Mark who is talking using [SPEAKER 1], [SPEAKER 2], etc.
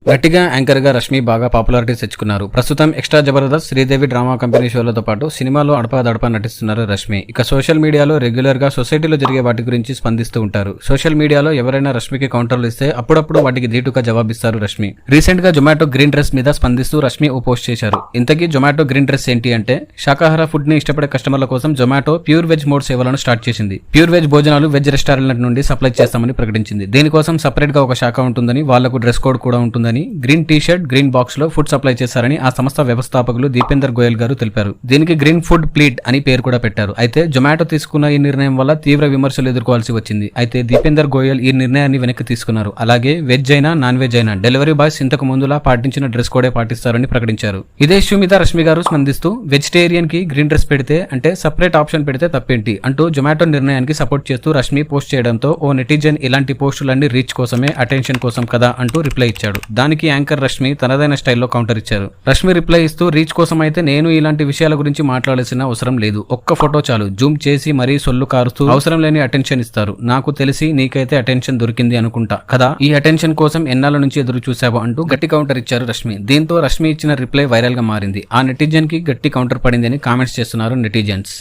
[SPEAKER 1] గట్టిగా యాంకర్ గా రష్మి బాగా పాపులారిటీ తెచ్చుకున్నారు. ప్రస్తుతం extra Jabardasth, Sridevi drama company షోలతో పాటు సినిమాలో అడపాదడపా నటిస్తున్నారు రష్మి. ఇక సోషల్ మీడియాలో రెగ్యులర్ గా సొసైటీలో జరిగే వాటి గురించి స్పందిస్తూ ఉంటారు. సోషల్ మీడియాలో ఎవరైనా రష్మికి కౌంటర్లు ఇస్తే అప్పుడప్పుడు వాటికి ధీటుగా జవాబిస్తారు రష్మి. రీసెంట్ గా జొమాటో గ్రీన్ డ్రెస్ మీద స్పందిస్తూ రష్మి ఓ పోస్ట్ చేశారు. ఇంతకీ జొమాటో గ్రీన్ డ్రెస్ ఏంటి అంటే, శాకాహార ఫుడ్ ని ఇష్టపడే కస్టమర్ల కోసం జొమాటో ప్యూర్ వెజ్ మోడ్ సేవలను స్టార్ట్ చేసింది. ప్యూర్ వెజ్ భోజనాలు వెజ్ రెస్టారెంట్ నుండి సప్లై చేస్తామని ప్రకటించింది. దీనికోసం సపరేట్ గా ఒక శాఖ ఉంటుందని, వాళ్లకు డ్రెస్ కోడ్ కూడా ఉంటుందని, green T shirt, green box లో ఫుడ్ సప్లై చేశారని ఆ సంస్థ వ్యవస్థాపకులు దీపేందర్ గోయల్ గారు తెలిపారు. దీనికి గ్రీన్ ఫుడ్ ప్లీట్ అని పేరు కూడా పెట్టారు. అయితే జొమాటో తీసుకున్న ఈ నిర్ణయం వల్ల తీవ్ర విమర్శలు ఎదుర్కోవాల్సి వచ్చింది. అయితే దీపేందర్ గోయల్ ఈ నిర్ణయాన్ని వెనక్కి తీసుకున్నారు. అలాగే వెజ్ అయినా నాన్ వెజ్ అయినా డెలివరీ బాయ్స్ ఇంతకు ముందులా పాటించిన డ్రెస్ కోడే పాటిస్తారని ప్రకటించారు. ఇదే ఇష్యూ మీద రష్మి గారు స్పందిస్తూ, వెజిటేరియన్ కి గ్రీన్ డ్రెస్ పెడితే అంటే సపరేట్ ఆప్షన్ పెడితే తప్పేంటి అంటూ జొమాటో నిర్ణయానికి సపోర్ట్ చేస్తూ రష్మి పోస్ట్ చేయడంతో ఓ నెటిజన్ ఇలాంటి పోస్టులన్నీ రీచ్ కోసమే, అటెన్షన్ కోసం కదా అంటూ రిప్లై ఇచ్చాడు. దానికి యాంకర్ రష్మి తనదైన స్టైల్లో కౌంటర్ ఇచ్చారు. రష్మి రిప్లై ఇస్తూ, రీచ్ కోసం అయితే నేను ఇలాంటి విషయాల గురించి మాట్లాడాల్సిన అవసరం లేదు. ఒక్క ఫోటో చాలు, జూమ్ చేసి మరీ సొల్లు కారుస్తూ అవసరం లేని అటెన్షన్ ఇస్తారు. నాకు తెలిసి నీకైతే అటెన్షన్ దొరికింది అనుకుంటా కదా, ఈ అటెన్షన్ కోసం ఎన్నాళ్ళ నుంచి ఎదురు చూసావు అంటూ గట్టి కౌంటర్ ఇచ్చారు రష్మి. దీంతో రష్మి ఇచ్చిన రిప్లై వైరల్ గా మారింది. ఆ నెటిజన్ కి గట్టి కౌంటర్ పడింది అని కామెంట్స్ చేస్తున్నారు నెటిజన్స్.